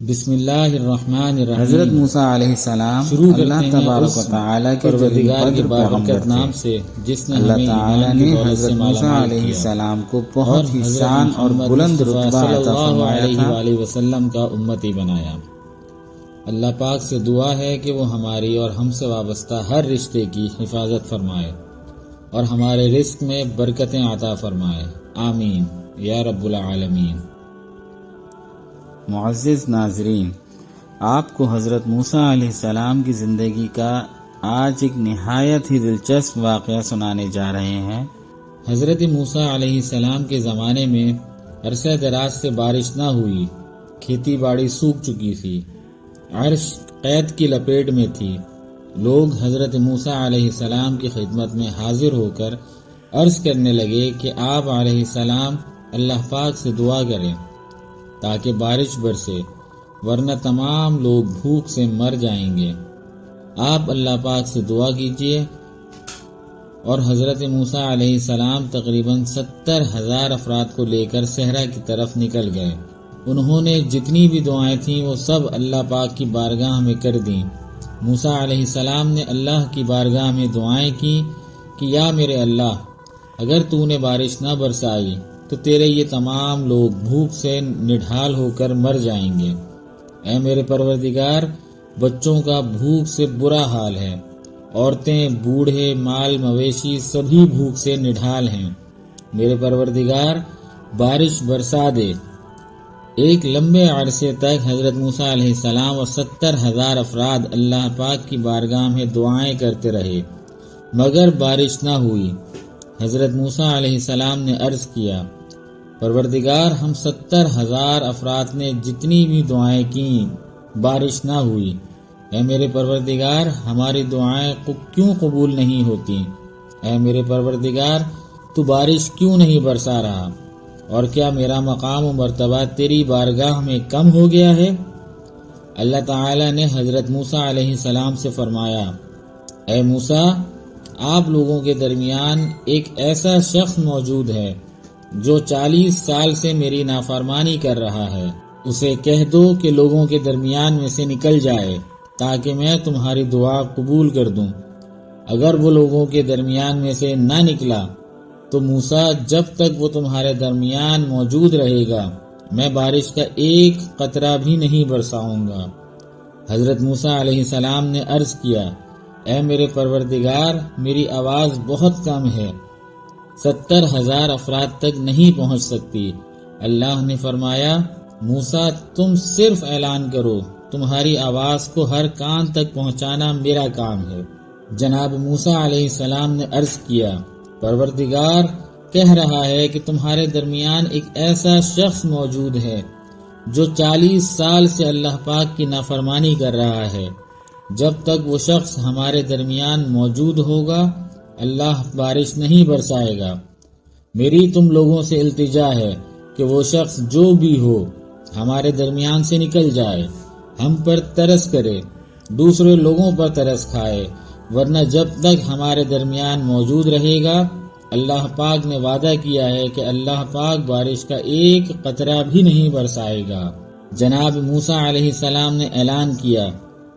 بسم اللہ الرحمن الرحیم۔ حضرت موسیٰ علیہ السلام شروع کرتے اللہ ہیں تبارک و تعالیٰ کے پروردگار کی جلیل بارکت پیغمبر نام تھے۔ سے جس نے اللہ ہمیں تعالیٰ ایمان کی نے دولت سے حضرت مالا موسیٰ مال علیہ کیا السلام کو اور بہت ہی حضرت شان اور محمد بلند مصطفیٰ رتبہ صلی عطا اللہ فرمایا علیہ تھا۔ وآلہ وسلم کا امتی بنایا۔ اللہ پاک سے دعا ہے کہ وہ ہماری اور ہم سے وابستہ ہر رشتے کی حفاظت فرمائے اور ہمارے رزق میں برکتیں عطا فرمائے، آمین یا رب العالمین۔ معزز ناظرین، آپ کو حضرت موسیٰ علیہ السلام کی زندگی کا آج ایک نہایت ہی دلچسپ واقعہ سنانے جا رہے ہیں۔ حضرت موسیٰ علیہ السلام کے زمانے میں عرصہ دراز سے بارش نہ ہوئی، کھیتی باڑی سوکھ چکی تھی، عرش قید کی لپیٹ میں تھی۔ لوگ حضرت موسیٰ علیہ السلام کی خدمت میں حاضر ہو کر عرض کرنے لگے کہ آپ علیہ السلام اللہ پاک سے دعا کریں تاکہ بارش برسے، ورنہ تمام لوگ بھوک سے مر جائیں گے۔ آپ اللہ پاک سے دعا کیجیے۔ اور حضرت موسیٰ علیہ السلام تقریباً 70,000 افراد کو لے کر صحرا کی طرف نکل گئے۔ انہوں نے جتنی بھی دعائیں تھیں وہ سب اللہ پاک کی بارگاہ میں کر دیں۔ موسیٰ علیہ السلام نے اللہ کی بارگاہ میں دعائیں کی کہ یا میرے اللہ، اگر تو نے بارش نہ برسائی تو تیرے یہ تمام لوگ بھوک سے نڈھال ہو کر مر جائیں گے۔ اے میرے پروردگار، بچوں کا بھوک سے برا حال ہے، عورتیں، بوڑھے، مال مویشی سبھی بھوک سے نڈھال ہیں۔ میرے پروردگار بارش برسا دے۔ ایک لمبے عرصے تک حضرت موسیٰ علیہ السلام اور 70,000 افراد اللہ پاک کی بارگاہ میں دعائیں کرتے رہے، مگر بارش نہ ہوئی۔ حضرت موسیٰ علیہ السلام نے عرض کیا، پروردگار، ہم 70,000 افراد نے جتنی بھی دعائیں کیں بارش نہ ہوئی۔ اے میرے پروردگار، ہماری دعائیں کیوں قبول نہیں ہوتی؟ اے میرے پروردگار، تو بارش کیوں نہیں برسا رہا؟ اور کیا میرا مقام و مرتبہ تیری بارگاہ میں کم ہو گیا ہے؟ اللہ تعالی نے حضرت موسیٰ علیہ السلام سے فرمایا، اے موسیٰ، آپ لوگوں کے درمیان ایک ایسا شخص موجود ہے جو 40 سال سے میری نافرمانی کر رہا ہے۔ اسے کہہ دو کہ لوگوں کے درمیان میں سے نکل جائے تاکہ میں تمہاری دعا قبول کر دوں۔ اگر وہ لوگوں کے درمیان میں سے نہ نکلا تو موسیٰ، جب تک وہ تمہارے درمیان موجود رہے گا میں بارش کا ایک قطرہ بھی نہیں برساؤں گا۔ حضرت موسیٰ علیہ السلام نے عرض کیا، اے میرے پروردگار، میری آواز بہت کم ہے، 70,000 افراد تک نہیں پہنچ سکتی۔ اللہ نے فرمایا، موسیٰ، تم صرف اعلان کرو، تمہاری آواز کو ہر کان تک پہنچانا میرا کام ہے۔ جناب موسیٰ علیہ السلام نے عرض کیا، پروردگار کہہ رہا ہے کہ تمہارے درمیان ایک ایسا شخص موجود ہے جو 40 سال سے اللہ پاک کی نافرمانی کر رہا ہے۔ جب تک وہ شخص ہمارے درمیان موجود ہوگا اللہ بارش نہیں برسائے گا۔ میری تم لوگوں سے التجا ہے کہ وہ شخص جو بھی ہو ہمارے درمیان سے نکل جائے، ہم پر ترس کرے، دوسرے لوگوں پر ترس کھائے، ورنہ جب تک ہمارے درمیان موجود رہے گا اللہ پاک نے وعدہ کیا ہے کہ اللہ پاک بارش کا ایک قطرہ بھی نہیں برسائے گا۔ جناب موسیٰ علیہ السلام نے اعلان کیا،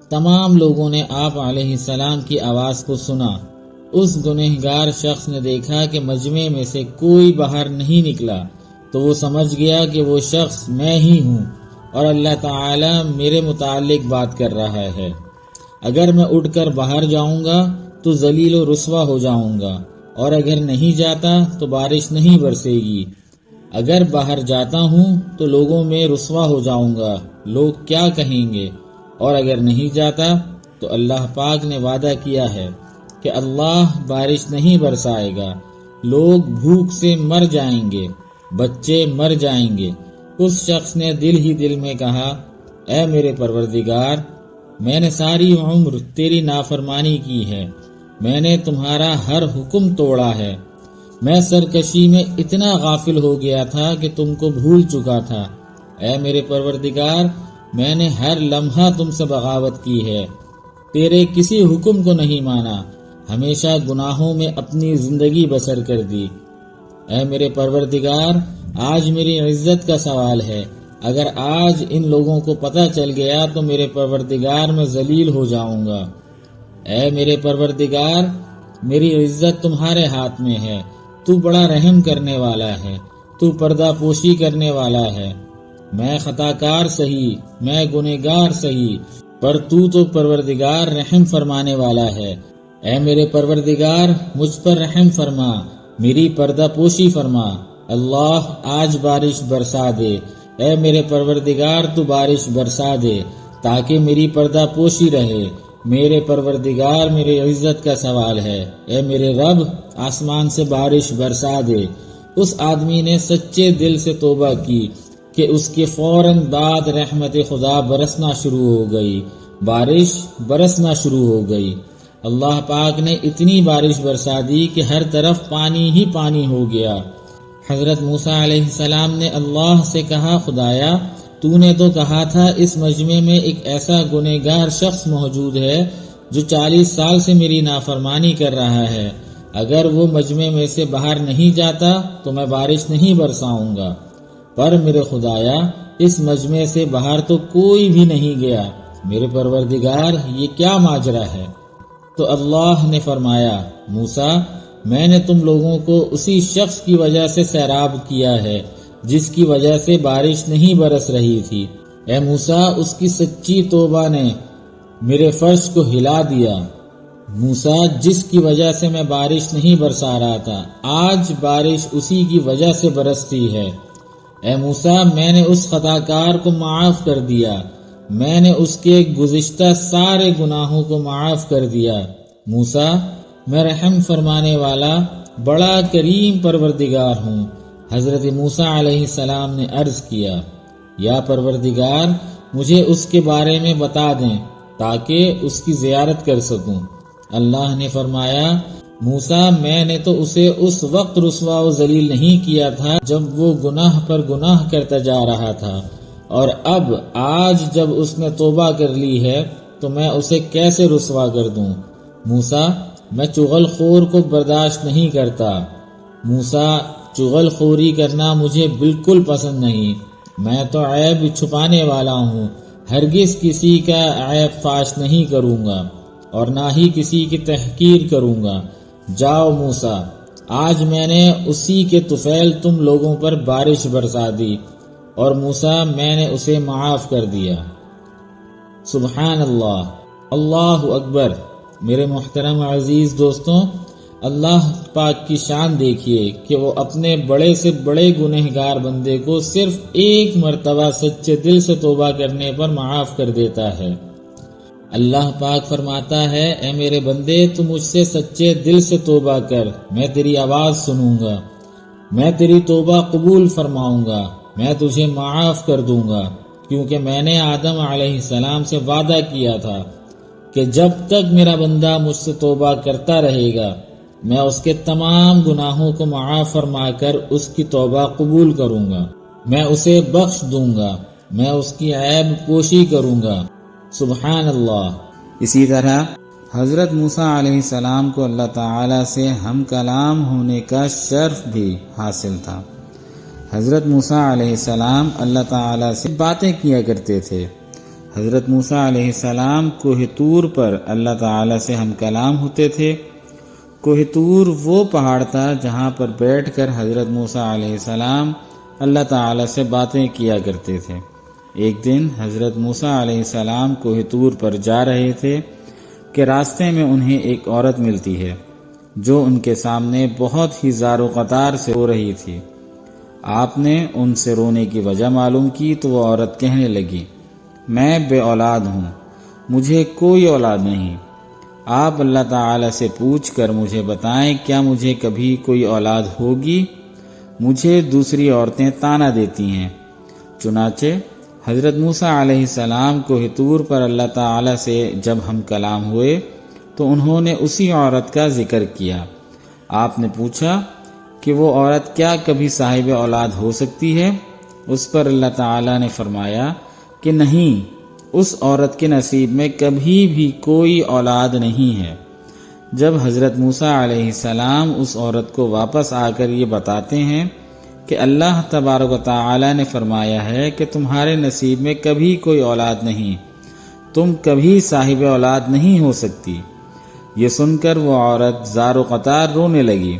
تمام لوگوں نے آپ علیہ السلام کی آواز کو سنا۔ اس گنہگار شخص نے دیکھا کہ مجمع میں سے کوئی باہر نہیں نکلا تو وہ سمجھ گیا کہ وہ شخص میں ہی ہوں اور اللہ تعالی میرے متعلق بات کر رہا ہے۔ اگر میں اٹھ کر باہر جاؤں گا تو ذلیل و رسوا ہو جاؤں گا، اور اگر نہیں جاتا تو بارش نہیں برسے گی۔ اگر باہر جاتا ہوں تو لوگوں میں رسوا ہو جاؤں گا، لوگ کیا کہیں گے؟ اور اگر نہیں جاتا تو اللہ پاک نے وعدہ کیا ہے کہ اللہ بارش نہیں برسائے گا، لوگ بھوک سے مر جائیں گے، بچے مر جائیں گے۔ اس شخص نے دل ہی دل میں کہا، اے میرے پروردگار، میں نے ساری عمر تیری نافرمانی کی ہے، میں نے تمہارا ہر حکم توڑا ہے، میں سرکشی میں اتنا غافل ہو گیا تھا کہ تم کو بھول چکا تھا۔ اے میرے پروردگار، میں نے ہر لمحہ تم سے بغاوت کی ہے، تیرے کسی حکم کو نہیں مانا، ہمیشہ گناہوں میں اپنی زندگی بسر کر دی۔ اے میرے پروردگار، آج میری عزت کا سوال ہے، اگر آج ان لوگوں کو پتہ چل گیا تو میرے پروردگار میں ذلیل ہو جاؤں گا۔ اے میرے پروردگار، میری عزت تمہارے ہاتھ میں ہے، تو بڑا رحم کرنے والا ہے، تو پردہ پوشی کرنے والا ہے۔ میں خطا کار سہی، میں گنہگار سہی، پر تو پروردگار رحم فرمانے والا ہے۔ اے میرے پروردگار، مجھ پر رحم فرما، میری پردہ پوشی فرما۔ اللہ آج بارش برسا دے، اے میرے پروردگار تو بارش برسا دے تاکہ میری پردہ پوشی رہے۔ میرے پروردگار، میری عزت کا سوال ہے، اے میرے رب آسمان سے بارش برسا دے۔ اس آدمی نے سچے دل سے توبہ کی کہ اس کے فوراً بعد رحمت خدا برسنا شروع ہو گئی، بارش برسنا شروع ہو گئی۔ اللہ پاک نے اتنی بارش برسا دی کہ ہر طرف پانی ہی پانی ہو گیا۔ حضرت موسیٰ علیہ السلام نے اللہ سے کہا، خدایا تو نے تو کہا تھا اس مجمع میں ایک ایسا گنہگار شخص موجود ہے جو 40 سال سے میری نافرمانی کر رہا ہے، اگر وہ مجمع میں سے باہر نہیں جاتا تو میں بارش نہیں برساؤں گا، پر میرے خدایا اس مجمع سے باہر تو کوئی بھی نہیں گیا، میرے پروردگار یہ کیا ماجرا ہے؟ تو اللہ نے فرمایا، موسیٰ میں نے تم لوگوں کو اسی شخص کی وجہ سے سیراب کیا ہے جس کی وجہ سے بارش نہیں برس رہی تھی۔ اے موسیٰ، اس کی سچی توبہ نے میرے فرش کو ہلا دیا۔ موسیٰ، جس کی وجہ سے میں بارش نہیں برسا رہا تھا، آج بارش اسی کی وجہ سے برستی ہے۔ اے موسیٰ، میں نے اس خطا کار کو معاف کر دیا، میں نے اس کے گزشتہ سارے گناہوں کو معاف کر دیا۔ موسیٰ، میں رحم فرمانے والا بڑا کریم پروردگار ہوں۔ حضرت موسیٰ علیہ السلام نے عرض کیا، یا پروردگار مجھے اس کے بارے میں بتا دیں تاکہ اس کی زیارت کر سکوں۔ اللہ نے فرمایا، موسیٰ میں نے تو اسے اس وقت رسوا و ذلیل نہیں کیا تھا جب وہ گناہ پر گناہ کرتا جا رہا تھا، اور اب آج جب اس نے توبہ کر لی ہے تو میں اسے کیسے رسوا کر دوں؟ موسیٰ، میں چغل خور کو برداشت نہیں کرتا۔ موسیٰ، چغل خوری کرنا مجھے بالکل پسند نہیں، میں تو عیب چھپانے والا ہوں، ہرگز کسی کا عیب فاش نہیں کروں گا اور نہ ہی کسی کی تحقیر کروں گا۔ جاؤ موسیٰ، آج میں نے اسی کے طفیل تم لوگوں پر بارش برسا دی، اور موسیٰ میں نے اسے معاف کر دیا۔ سبحان اللہ، اللہ اکبر۔ میرے محترم عزیز دوستوں، اللہ پاک کی شان دیکھیے کہ وہ اپنے بڑے سے بڑے گنہگار بندے کو صرف ایک مرتبہ سچے دل سے توبہ کرنے پر معاف کر دیتا ہے۔ اللہ پاک فرماتا ہے، اے میرے بندے تو مجھ سے سچے دل سے توبہ کر، میں تیری آواز سنوں گا، میں تیری توبہ قبول فرماؤں گا، میں تجھے معاف کر دوں گا، کیونکہ میں نے آدم علیہ السلام سے وعدہ کیا تھا کہ جب تک میرا بندہ مجھ سے توبہ کرتا رہے گا میں اس کے تمام گناہوں کو معاف فرما کر اس کی توبہ قبول کروں گا، میں اسے بخش دوں گا، میں اس کی عیب پوشی کروں گا۔ سبحان اللہ۔ اسی طرح حضرت موسیٰ علیہ السلام کو اللہ تعالیٰ سے ہم کلام ہونے کا شرف بھی حاصل تھا۔ حضرت موسیٰ علیہ السلام اللہ تعالیٰ سے باتیں کیا کرتے تھے۔ حضرت موسیٰ علیہ السلام کوہ طور پر اللہ تعالیٰ سے ہم کلام ہوتے تھے۔ کوہ طور وہ پہاڑ تھا جہاں پر بیٹھ کر حضرت موسیٰ علیہ السلام اللہ تعالیٰ سے باتیں کیا کرتے تھے۔ ایک دن حضرت موسیٰ علیہ السلام کوہ طور پر جا رہے تھے کہ راستے میں انہیں ایک عورت ملتی ہے جو ان کے سامنے بہت ہی زار و قطار سے رو رہی تھی۔ آپ نے ان سے رونے کی وجہ معلوم کی تو وہ عورت کہنے لگی، میں بے اولاد ہوں، مجھے کوئی اولاد نہیں، آپ اللہ تعالیٰ سے پوچھ کر مجھے بتائیں کیا مجھے کبھی کوئی اولاد ہوگی؟ مجھے دوسری عورتیں طعنہ دیتی ہیں۔ چنانچہ حضرت موسیٰ علیہ السلام کوہ طور پر اللہ تعالیٰ سے جب ہم کلام ہوئے تو انہوں نے اسی عورت کا ذکر کیا۔ آپ نے پوچھا کہ وہ عورت کیا کبھی صاحب اولاد ہو سکتی ہے؟ اس پر اللہ تعالیٰ نے فرمایا کہ نہیں، اس عورت کے نصیب میں کبھی بھی کوئی اولاد نہیں ہے۔ جب حضرت موسیٰ علیہ السلام اس عورت کو واپس آ کر یہ بتاتے ہیں کہ اللہ تبارک و تعالی نے فرمایا ہے کہ تمہارے نصیب میں کبھی کوئی اولاد نہیں، تم کبھی صاحب اولاد نہیں ہو سکتی۔ یہ سن کر وہ عورت زار و قطار رونے لگی،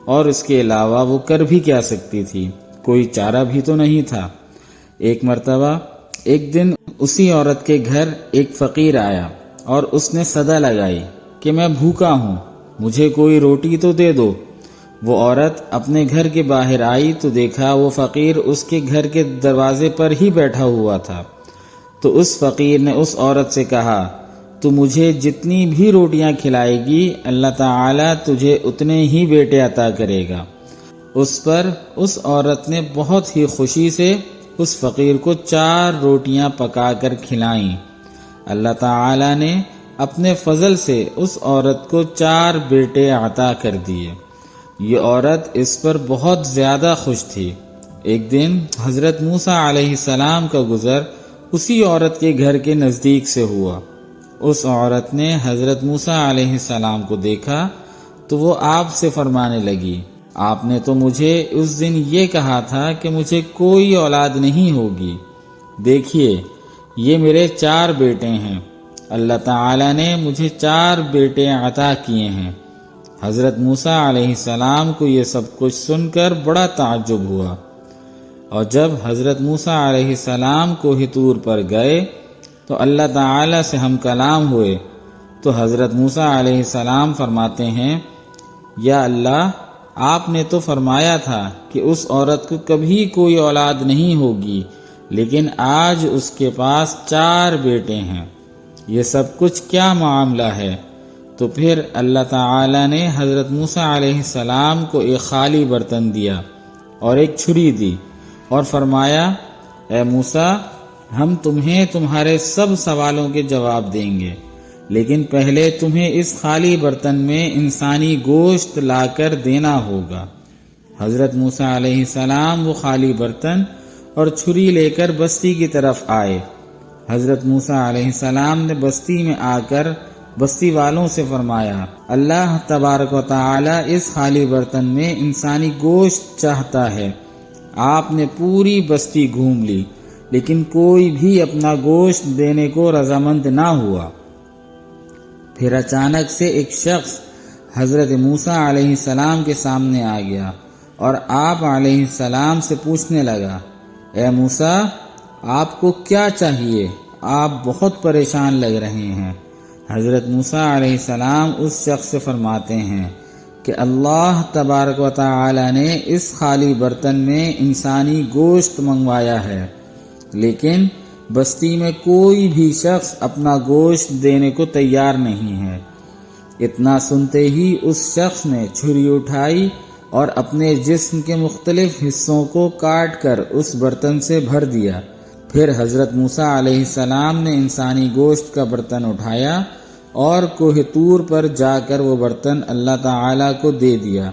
اور اس کے علاوہ وہ کر بھی کیا سکتی تھی، کوئی چارہ بھی تو نہیں تھا۔ ایک مرتبہ ایک دن اسی عورت کے گھر ایک فقیر آیا اور اس نے صدا لگائی کہ میں بھوکا ہوں، مجھے کوئی روٹی تو دے دو۔ وہ عورت اپنے گھر کے باہر آئی تو دیکھا وہ فقیر اس کے گھر کے دروازے پر ہی بیٹھا ہوا تھا۔ تو اس فقیر نے اس عورت سے کہا، تو مجھے جتنی بھی روٹیاں کھلائے گی اللہ تعالیٰ تجھے اتنے ہی بیٹے عطا کرے گا۔ اس پر اس عورت نے بہت ہی خوشی سے اس فقیر کو 4 روٹیاں پکا کر کھلائیں۔ اللہ تعالیٰ نے اپنے فضل سے اس عورت کو 4 بیٹے عطا کر دیے۔ یہ عورت اس پر بہت زیادہ خوش تھی۔ ایک دن حضرت موسیٰ علیہ السلام کا گزر اسی عورت کے گھر کے نزدیک سے ہوا۔ اس عورت نے حضرت موسیٰ علیہ السلام کو دیکھا تو وہ آپ سے فرمانے لگی، آپ نے تو مجھے اس دن یہ کہا تھا کہ مجھے کوئی اولاد نہیں ہوگی، دیکھیے یہ میرے 4 بیٹے ہیں، اللہ تعالیٰ نے مجھے 4 بیٹے عطا کیے ہیں۔ حضرت موسیٰ علیہ السلام کو یہ سب کچھ سن کر بڑا تعجب ہوا، اور جب حضرت موسیٰ علیہ السلام کوہ طور پر گئے تو اللہ تعالیٰ سے ہم کلام ہوئے، تو حضرت موسیٰ علیہ السلام فرماتے ہیں، یا اللہ آپ نے تو فرمایا تھا کہ اس عورت کو کبھی کوئی اولاد نہیں ہوگی، لیکن آج اس کے پاس 4 بیٹے ہیں، یہ سب کچھ کیا معاملہ ہے؟ تو پھر اللہ تعالیٰ نے حضرت موسیٰ علیہ السلام کو ایک خالی برتن دیا اور ایک چھری دی اور فرمایا، اے موسیٰ ہم تمہیں تمہارے سب سوالوں کے جواب دیں گے، لیکن پہلے تمہیں اس خالی برتن میں انسانی گوشت لا کر دینا ہوگا۔ حضرت موسیٰ علیہ السلام وہ خالی برتن اور چھری لے کر بستی کی طرف آئے۔ حضرت موسیٰ علیہ السلام نے بستی میں آ کر بستی والوں سے فرمایا، اللہ تبارک و تعالی اس خالی برتن میں انسانی گوشت چاہتا ہے۔ آپ نے پوری بستی گھوم لی، لیکن کوئی بھی اپنا گوشت دینے کو رضامند نہ ہوا۔ پھر اچانک سے ایک شخص حضرت موسیٰ علیہ السلام کے سامنے آ گیا اور آپ علیہ السلام سے پوچھنے لگا، اے موسیٰ آپ کو کیا چاہیے؟ آپ بہت پریشان لگ رہے ہیں۔ حضرت موسیٰ علیہ السلام اس شخص سے فرماتے ہیں کہ اللہ تبارک و تعالی نے اس خالی برتن میں انسانی گوشت منگوایا ہے، لیکن بستی میں کوئی بھی شخص اپنا گوشت دینے کو تیار نہیں ہے۔ اتنا سنتے ہی اس شخص نے چھری اٹھائی اور اپنے جسم کے مختلف حصوں کو کاٹ کر اس برتن سے بھر دیا۔ پھر حضرت موسیٰ علیہ السلام نے انسانی گوشت کا برتن اٹھایا اور کوہ طور پر جا کر وہ برتن اللہ تعالیٰ کو دے دیا۔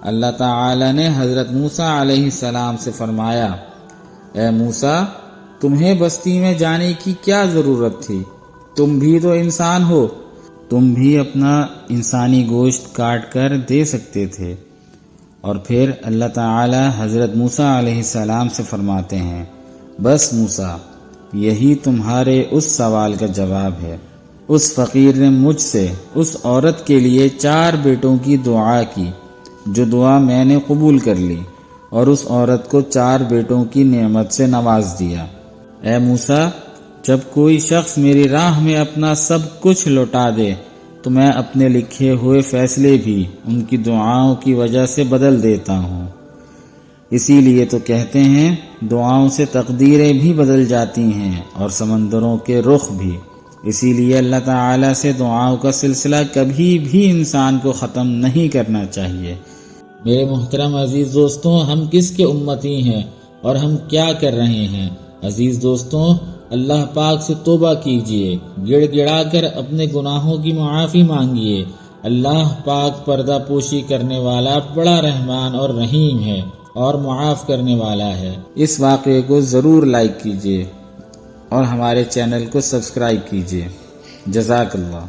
اللہ تعالیٰ نے حضرت موسیٰ علیہ السلام سے فرمایا، اے موسیٰ تمہیں بستی میں جانے کی کیا ضرورت تھی؟ تم بھی تو انسان ہو، تم بھی اپنا انسانی گوشت کاٹ کر دے سکتے تھے۔ اور پھر اللہ تعالی حضرت موسیٰ علیہ السلام سے فرماتے ہیں، بس موسیٰ یہی تمہارے اس سوال کا جواب ہے۔ اس فقیر نے مجھ سے اس عورت کے لیے 4 بیٹوں کی دعا کی، جو دعا میں نے قبول کر لی، اور اس عورت کو 4 بیٹوں کی نعمت سے نواز دیا۔ اے موسیٰ جب کوئی شخص میری راہ میں اپنا سب کچھ لوٹا دے تو میں اپنے لکھے ہوئے فیصلے بھی ان کی دعاؤں کی وجہ سے بدل دیتا ہوں۔ اسی لیے تو کہتے ہیں دعاؤں سے تقدیریں بھی بدل جاتی ہیں اور سمندروں کے رخ بھی۔ اسی لیے اللہ تعالیٰ سے دعاؤں کا سلسلہ کبھی بھی انسان کو ختم نہیں کرنا چاہیے۔ میرے محترم عزیز دوستوں، ہم کس کے امتی ہیں اور ہم کیا کر رہے ہیں؟ عزیز دوستوں، اللہ پاک سے توبہ کیجئے، گڑ گڑا کر اپنے گناہوں کی معافی مانگیے۔ اللہ پاک پردہ پوشی کرنے والا بڑا رحمان اور رحیم ہے اور معاف کرنے والا ہے۔ اس واقعے کو ضرور لائک کیجئے اور ہمارے چینل کو سبسکرائب کیجئے۔ جزاک اللہ۔